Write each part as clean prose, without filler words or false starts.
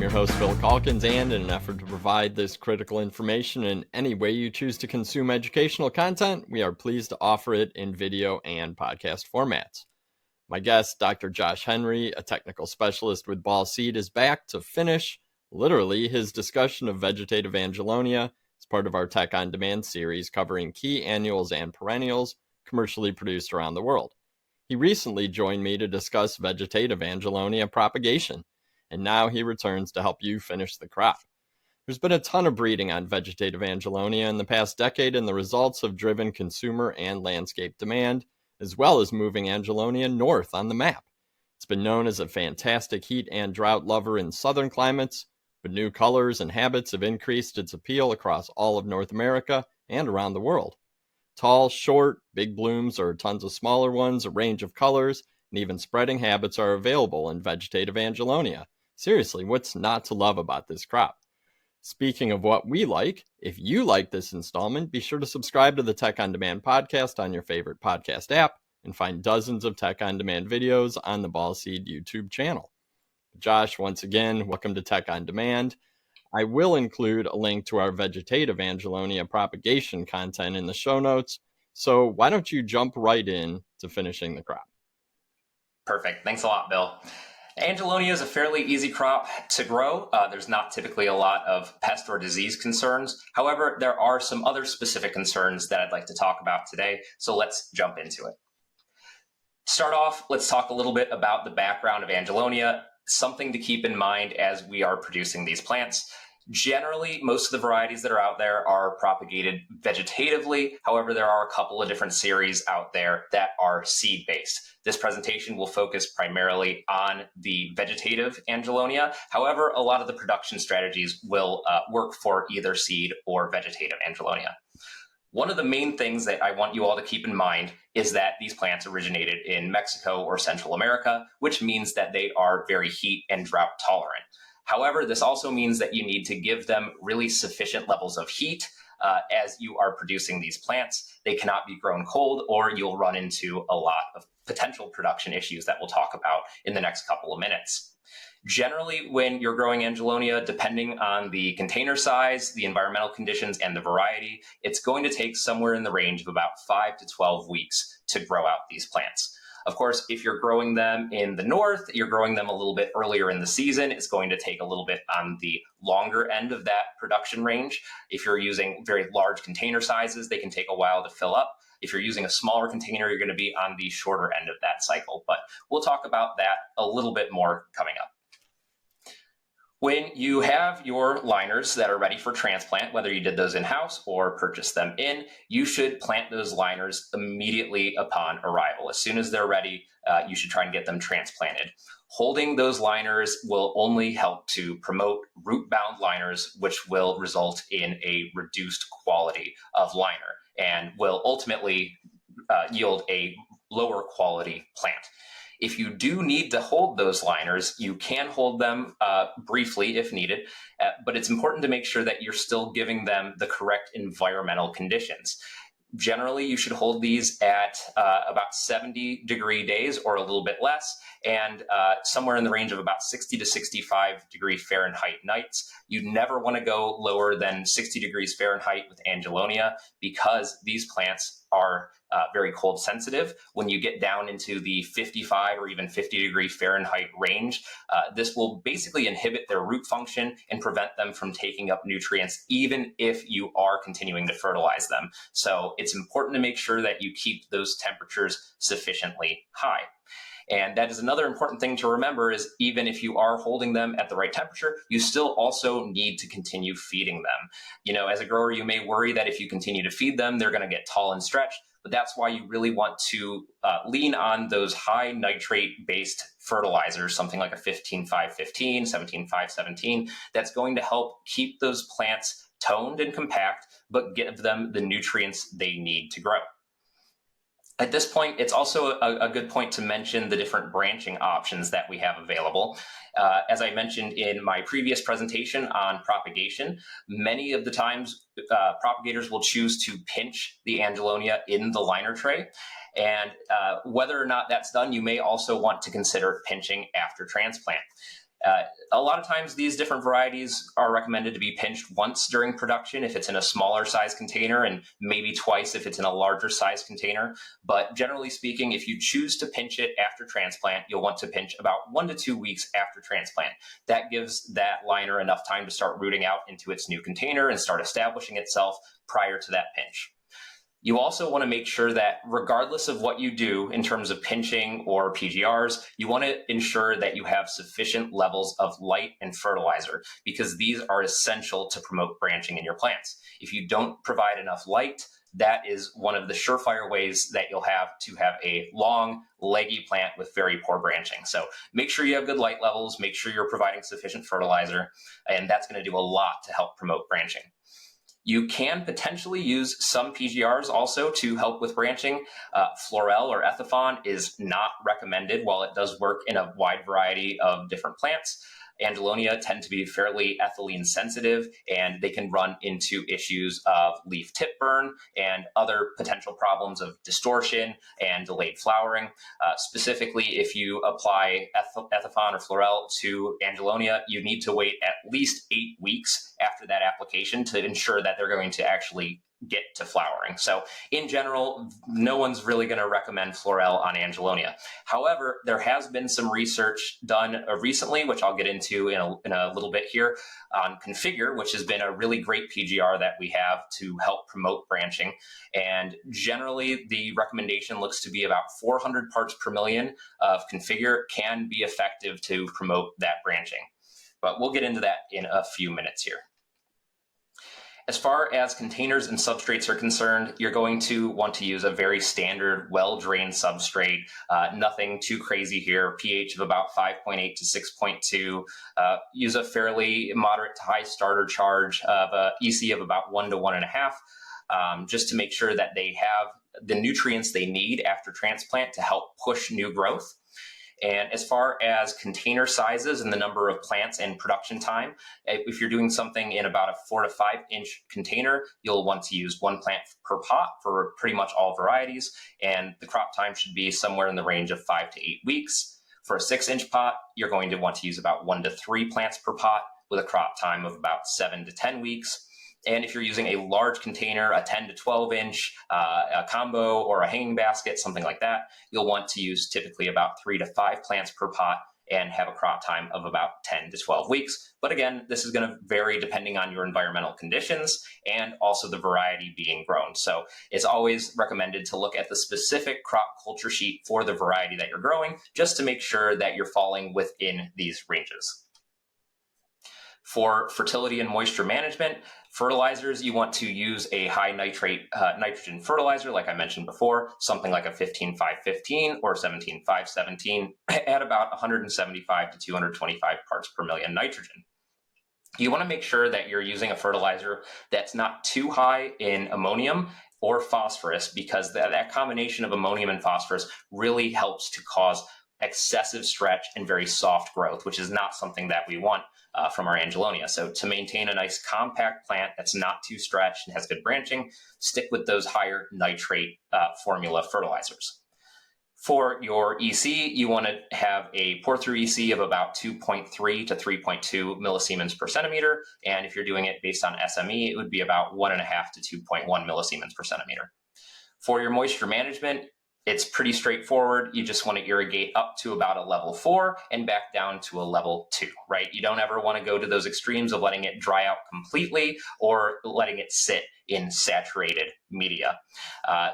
I'm your host, Bill Calkins, and in an effort to provide this critical information in any way you choose to consume educational content, we are pleased to offer it in video and podcast formats. My guest, Dr. Josh Henry, a technical specialist with Ball Seed, is back to finish, literally, his discussion of Vegetative Angelonia as part of our Tech on Demand series covering key annuals and perennials commercially produced around the world. He recently joined me to discuss Vegetative Angelonia propagation, and now he returns to help you finish the crop. There's been a ton of breeding on Vegetative Angelonia in the past decade, and the results have driven consumer and landscape demand, as well as moving Angelonia north on the map. It's been known as a fantastic heat and drought lover in southern climates, but new colors and habits have increased its appeal across all of North America and around the world. Tall, short, big blooms, or tons of smaller ones, a range of colors, and even spreading habits are available in Vegetative Angelonia. Seriously, what's not to love about this crop? Speaking of what we like, if you like this installment, be sure to subscribe to the Tech on Demand podcast on your favorite podcast app and find dozens of Tech on Demand videos on the Ball Seed YouTube channel. Josh, once again, welcome to Tech on Demand. I will include a link to our Vegetative Angelonia propagation content in the show notes, so why don't you jump right in to finishing the crop? Perfect. Thanks a lot, Bill. Angelonia is a fairly easy crop to grow. There's not typically a lot of pest or disease concerns. However, there are some other specific concerns that I'd like to talk about today, so let's jump into it. To start off, let's talk a little bit about the background of Angelonia, something to keep in mind as we are producing these plants. Generally, most of the varieties that are out there are propagated vegetatively. However, there are a couple of different series out there that are seed-based. This presentation will focus primarily on the vegetative Angelonia. However, a lot of the production strategies will work for either seed or vegetative Angelonia. One of the main things that I want you all to keep in mind is that these plants originated in Mexico or Central America, which means that they are very heat and drought tolerant. However, this also means that you need to give them really sufficient levels of heat as you are producing these plants. They cannot be grown cold, or you'll run into a lot of potential production issues that we'll talk about in the next couple of minutes. Generally, when you're growing Angelonia, depending on the container size, the environmental conditions, and the variety, it's going to take somewhere in the range of about 5 to 12 weeks to grow out these plants. Of course, if you're growing them in the north, you're growing them a little bit earlier in the season, it's going to take a little bit on the longer end of that production range. If you're using very large container sizes, they can take a while to fill up. If you're using a smaller container, you're going to be on the shorter end of that cycle. But we'll talk about that a little bit more coming up. When you have your liners that are ready for transplant, whether you did those in-house or purchased them in, you should plant those liners immediately upon arrival. As soon as they're ready, you should try and get them transplanted. Holding those liners will only help to promote root-bound liners, which will result in a reduced quality of liner and will ultimately yield a lower quality plant. If you do need to hold those liners, you can hold them briefly if needed, but it's important to make sure that you're still giving them the correct environmental conditions. Generally, you should hold these at about 70-degree days or a little bit less, and somewhere in the range of about 60 to 65-degree Fahrenheit nights. You never want to go lower than 60 degrees Fahrenheit with Angelonia because these plants are very cold sensitive. When you get down into the 55 or even 50-degree Fahrenheit range, this will basically inhibit their root function and prevent them from taking up nutrients, even if you are continuing to fertilize them. So it's important to make sure that you keep those temperatures sufficiently high. And that is another important thing to remember is even if you are holding them at the right temperature, you still also need to continue feeding them. You know, as a grower, you may worry that if you continue to feed them, they're going to get tall and stretched, but that's why you really want to lean on those high nitrate-based fertilizers, something like a 15-5-15, 17-5-17, that's going to help keep those plants toned and compact, but give them the nutrients they need to grow. At this point, it's also a good point to mention the different branching options that we have available. As I mentioned in my previous presentation on propagation, many of the times propagators will choose to pinch the Angelonia in the liner tray. And whether or not that's done, you may also want to consider pinching after transplant. A lot of times these different varieties are recommended to be pinched once during production if it's in a smaller size container, and maybe twice if it's in a larger size container. But generally speaking, if you choose to pinch it after transplant, you'll want to pinch about 1 to 2 weeks after transplant. That gives that liner enough time to start rooting out into its new container and start establishing itself prior to that pinch. You also want to make sure that regardless of what you do in terms of pinching or PGRs, you want to ensure that you have sufficient levels of light and fertilizer, because these are essential to promote branching in your plants. If you don't provide enough light, that is one of the surefire ways that you'll have to have a long, leggy plant with very poor branching. So make sure you have good light levels, make sure you're providing sufficient fertilizer, and that's going to do a lot to help promote branching. You can potentially use some PGRs also to help with branching. Florel or Ethifon is not recommended, while it does work in a wide variety of different plants. Angelonia tend to be fairly ethylene sensitive, and they can run into issues of leaf tip burn and other potential problems of distortion and delayed flowering. Specifically, if you apply Ethifon or Florel to Angelonia, you need to wait at least 8 weeks after that application to ensure that they're going to actually get to flowering. So in general, no one's really going to recommend Florel on Angelonia. However, there has been some research done recently, which I'll get into in a little bit here, on Configure, which has been a really great PGR that we have to help promote branching. And generally, the recommendation looks to be about 400 parts per million of Configure can be effective to promote that branching. But we'll get into that in a few minutes here. As far as containers and substrates are concerned, you're going to want to use a very standard, well-drained substrate. Nothing too crazy here. pH of about 5.8 to 6.2. Use a fairly moderate to high starter charge of a EC of about 1 to 1.5, just to make sure that they have the nutrients they need after transplant to help push new growth. And as far as container sizes and the number of plants and production time, if you're doing something in about a 4 to 5 inch container, you'll want to use 1 plant per pot for pretty much all varieties. And the crop time should be somewhere in the range of 5 to 8 weeks. For a 6-inch pot, you're going to want to use about 1 to 3 plants per pot with a crop time of about 7 to 10 weeks. And if you're using a large container, a 10 to 12 inch, a combo or a hanging basket, something like that, you'll want to use typically about 3 to 5 plants per pot and have a crop time of about 10 to 12 weeks. But again, this is going to vary depending on your environmental conditions and also the variety being grown. So it's always recommended to look at the specific crop culture sheet for the variety that you're growing, just to make sure that you're falling within these ranges. For fertility and moisture management, fertilizers, you want to use a high nitrogen fertilizer, like I mentioned before, something like a 15-5-15 or 17-5-17 at about 175 to 225 parts per million nitrogen. You want to make sure that you're using a fertilizer that's not too high in ammonium or phosphorus, because that combination of ammonium and phosphorus really helps to cause excessive stretch and very soft growth, which is not something that we want from our Angelonia. So to maintain a nice compact plant that's not too stretched and has good branching, stick with those higher nitrate formula fertilizers. For your EC, you want to have a pour-through EC of about 2.3 to 3.2 millisiemens per centimeter. And if you're doing it based on SME, it would be about 1.5 to 2.1 millisiemens per centimeter. For your moisture management, it's pretty straightforward. You just want to irrigate up to about a level 4 and back down to a level 2, right? You don't ever want to go to those extremes of letting it dry out completely or letting it sit in saturated media.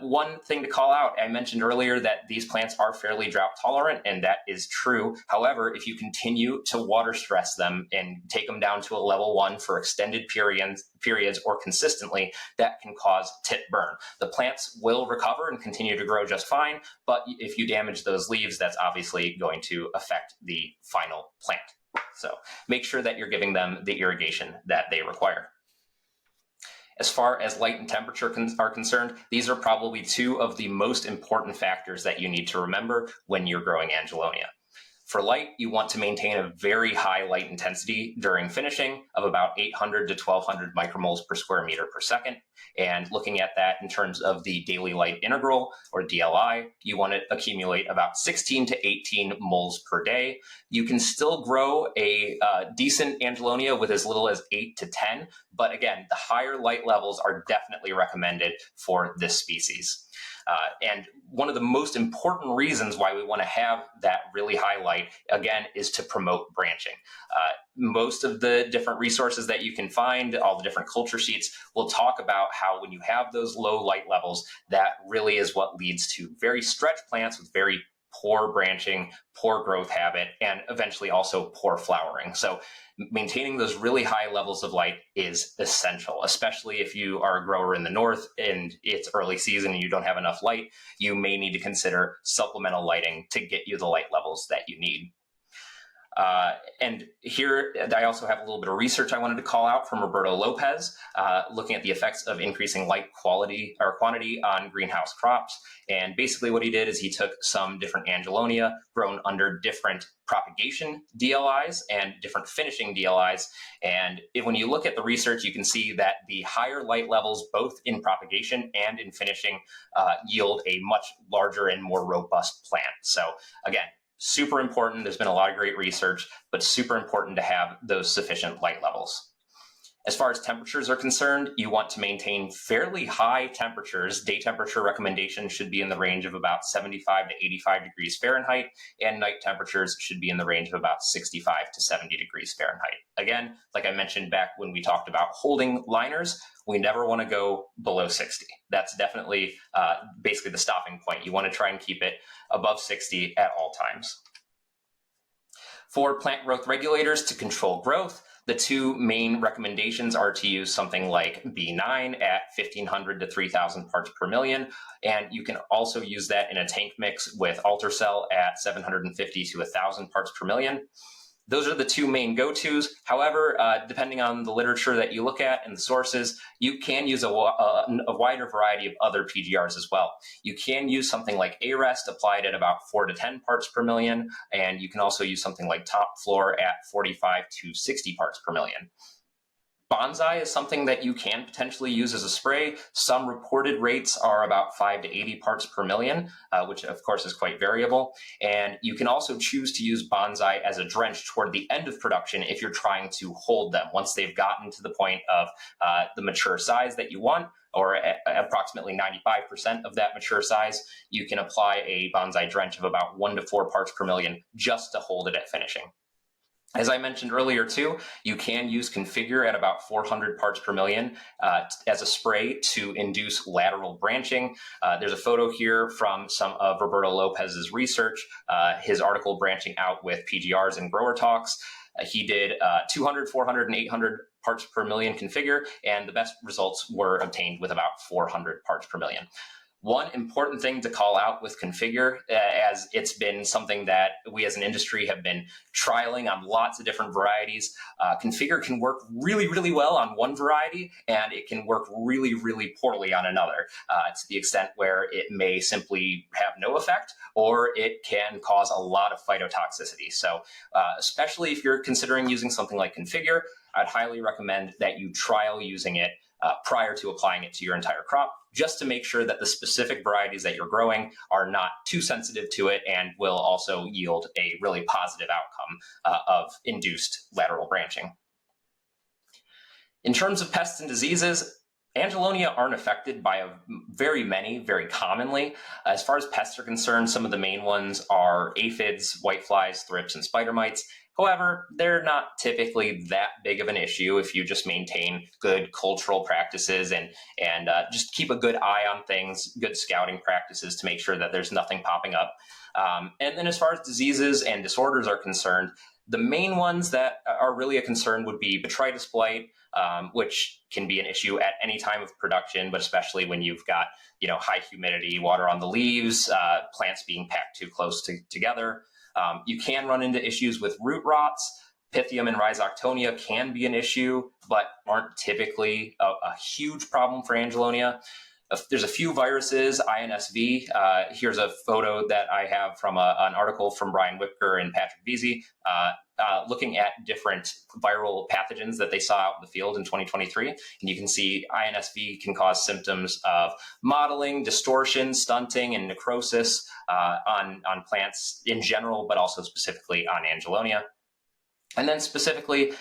One thing to call out, I mentioned earlier that these plants are fairly drought tolerant, and that is true. However, if you continue to water stress them and take them down to a level 1 for extended periods or consistently, that can cause tip burn. The plants will recover and continue to grow just fine, but if you damage those leaves, that's obviously going to affect the final plant. So make sure that you're giving them the irrigation that they require. As far as light and temperature are concerned, these are probably 2 of the most important factors that you need to remember when you're growing Angelonia. For light, you want to maintain a very high light intensity during finishing of about 800 to 1200 micromoles per square meter per second. And looking at that in terms of the daily light integral, or DLI, you want to accumulate about 16 to 18 moles per day. You can still grow a decent Angelonia with as little as 8 to 10, but again, the higher light levels are definitely recommended for this species. And one of the most important reasons why we want to have that really high light, again, is to promote branching. Most of the different resources that you can find, all the different culture sheets, will talk about how when you have those low light levels, that really is what leads to very stretched plants with very poor branching, poor growth habit, and eventually also poor flowering. So maintaining those really high levels of light is essential, especially if you are a grower in the north and it's early season and you don't have enough light. You may need to consider supplemental lighting to get you the light levels that you need. And here, I also have a little bit of research I wanted to call out from Roberto Lopez, looking at the effects of increasing light quality or quantity on greenhouse crops. And basically what he did is he took some different Angelonia grown under different propagation DLIs and different finishing DLIs. And when you look at the research, you can see that the higher light levels, both in propagation and in finishing, yield a much larger and more robust plant. So again, super important. There's been a lot of great research, but super important to have those sufficient light levels. As far as temperatures are concerned, you want to maintain fairly high temperatures. Day temperature recommendation should be in the range of about 75 to 85 degrees Fahrenheit, and night temperatures should be in the range of about 65 to 70 degrees Fahrenheit. Again, like I mentioned back when we talked about holding liners, we never want to go below 60. That's definitely basically the stopping point. You want to try and keep it above 60 at all times. For plant growth regulators to control growth, the two main recommendations are to use something like B9 at 1,500 to 3,000 parts per million, and you can also use that in a tank mix with Altercell at 750 to 1,000 parts per million. Those are the two main go-tos. However, depending on the literature that you look at and the sources, you can use a wider variety of other PGRs as well. You can use something like AREST applied at about 4 to 10 parts per million, and you can also use something like Top Floor at 45 to 60 parts per million. Bonsai is something that you can potentially use as a spray. Some reported rates are about 5 to 80 parts per million, which of course is quite variable. And you can also choose to use bonsai as a drench toward the end of production if you're trying to hold them. Once they've gotten to the point of the mature size that you want, or approximately 95% of that mature size, you can apply a bonsai drench of about 1 to 4 parts per million just to hold it at finishing. As I mentioned earlier too, you can use Configure at about 400 parts per million as a spray to induce lateral branching. There's a photo here from some of Roberto Lopez's research, his article branching out with PGRs and grower talks. He did 200, 400, and 800 parts per million Configure, and the best results were obtained with about 400 parts per million. One important thing to call out with Configure, as it's been something that we as an industry have been trialing on lots of different varieties, Configure can work really, really well on one variety, and it can work really, really poorly on another, to the extent where it may simply have no effect, or it can cause a lot of phytotoxicity. So especially if you're considering using something like Configure, I'd highly recommend that you trial using it prior to applying it to your entire crop, just to make sure that the specific varieties that you're growing are not too sensitive to it and will also yield a really positive outcome of induced lateral branching. In terms of pests and diseases, Angelonia aren't affected by very commonly. As far as pests are concerned, some of the main ones are aphids, whiteflies, thrips, and spider mites. However, they're not typically that big of an issue if you just maintain good cultural practices and just keep a good eye on things, good scouting practices to make sure that there's nothing popping up. And then as far as diseases and disorders are concerned, the main ones that are really a concern would be botrytis blight, which can be an issue at any time of production, but especially when you've got high humidity, water on the leaves, plants being packed too close together. You can run into issues with root rots. Pythium and Rhizoctonia can be an issue, but aren't typically a huge problem for Angelonia. there's a few viruses, INSV. Here's a photo that I have from an article from Brian Whipker and Patrick Veazey, looking at different viral pathogens that they saw out in the field in 2023. And you can see INSV can cause symptoms of mottling, distortion, stunting, and necrosis on plants in general, but also specifically on Angelonia. And then specifically,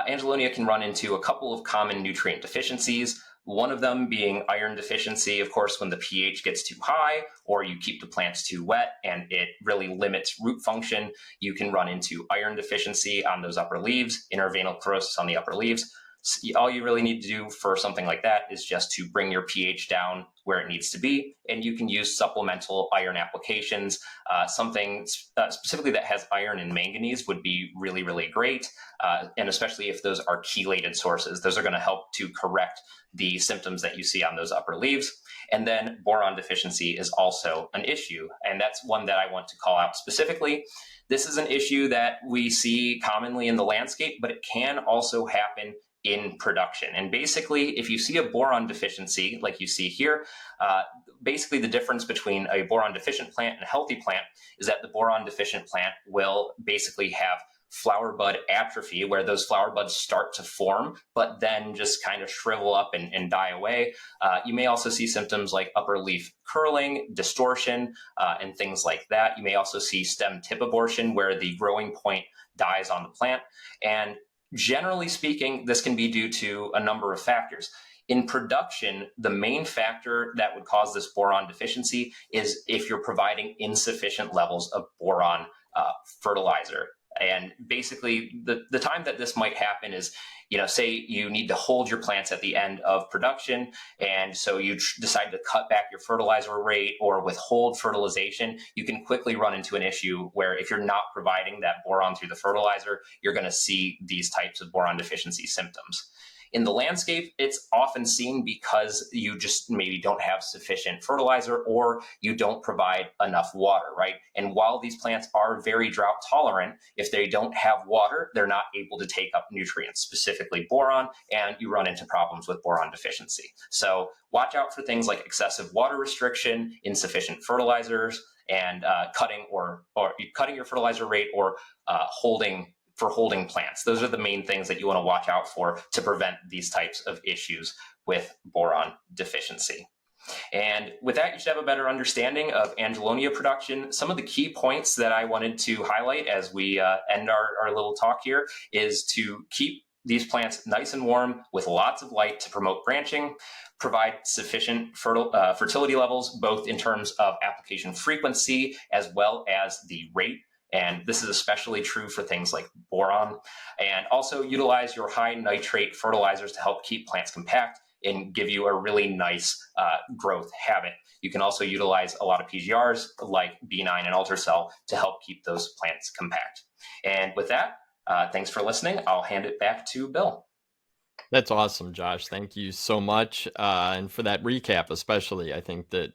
Angelonia can run into a couple of common nutrient deficiencies. One of them being iron deficiency, of course, when the pH gets too high or you keep the plants too wet and it really limits root function, you can run into iron deficiency on those upper leaves, interveinal chlorosis on the upper leaves. So all you really need to do for something like that is just to bring your pH down where it needs to be, and you can use supplemental iron applications. Something specifically that has iron and manganese would be really, really great, and especially if those are chelated sources. Those are going to help to correct the symptoms that you see on those upper leaves. And then boron deficiency is also an issue, and that's one that I want to call out specifically. This is an issue that we see commonly in the landscape, but it can also happen in production. And basically, if you see a boron deficiency, like you see here, basically the difference between a boron deficient plant and a healthy plant is that the boron deficient plant will basically have flower bud atrophy, where those flower buds start to form, but then just kind of shrivel up and die away. You may also see symptoms like upper leaf curling, distortion, and things like that. You may also see stem tip abortion, where the growing point dies on the plant. And generally speaking, this can be due to a number of factors. In production, the main factor that would cause this boron deficiency is if you're providing insufficient levels of boron fertilizer. And basically, the time that this might happen is, say you need to hold your plants at the end of production, and so you decide to cut back your fertilizer rate or withhold fertilization. You can quickly run into an issue where if you're not providing that boron through the fertilizer, you're going to see these types of boron deficiency symptoms. In the landscape, it's often seen because you just maybe don't have sufficient fertilizer or you don't provide enough water, right? And while these plants are very drought tolerant, if they don't have water, they're not able to take up nutrients, specifically boron, and you run into problems with boron deficiency. So watch out for things like excessive water restriction, insufficient fertilizers, and cutting your fertilizer rate or holding plants. Those are the main things that you want to watch out for to prevent these types of issues with boron deficiency. And with that, you should have a better understanding of Angelonia production. Some of the key points that I wanted to highlight as we end our little talk here is to keep these plants nice and warm with lots of light to promote branching, provide sufficient fertility levels, both in terms of application frequency as well as the rate. And this is especially true for things like boron. And also utilize your high nitrate fertilizers to help keep plants compact and give you a really nice growth habit. You can also utilize a lot of PGRs like B9 and Ultracell to help keep those plants compact. And with that, thanks for listening. I'll hand it back to Bill. That's awesome, Josh. Thank you so much. And for that recap, especially, I think that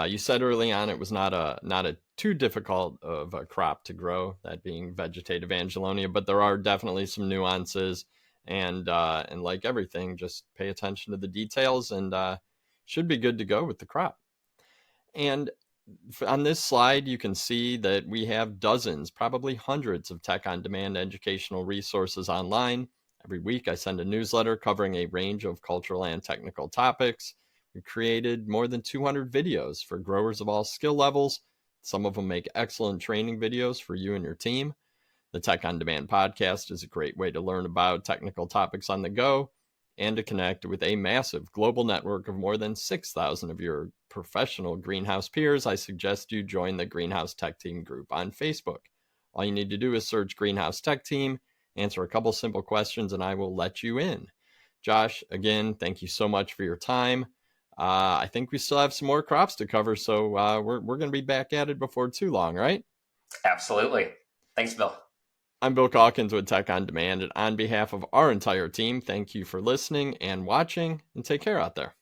you said early on it was not a too difficult of a crop to grow, that being Vegetative Angelonia, but there are definitely some nuances, and like everything, just pay attention to the details and should be good to go with the crop. And on this slide, you can see that we have dozens, probably hundreds of Tech on Demand educational resources online. Every week, I send a newsletter covering a range of cultural and technical topics. We created more than 200 videos for growers of all skill levels. Some of them make excellent training videos for you and your team. The Tech on Demand podcast is a great way to learn about technical topics on the go and to connect with a massive global network of more than 6,000 of your professional greenhouse peers. I suggest you join the Greenhouse Tech Team group on Facebook. All you need to do is search Greenhouse Tech Team, answer a couple simple questions, and I will let you in. Josh, again, thank you so much for your time. I think we still have some more crops to cover, so we're going to be back at it before too long, right? Absolutely. Thanks, Bill. I'm Bill Calkins with Tech on Demand, and on behalf of our entire team, thank you for listening and watching, and take care out there.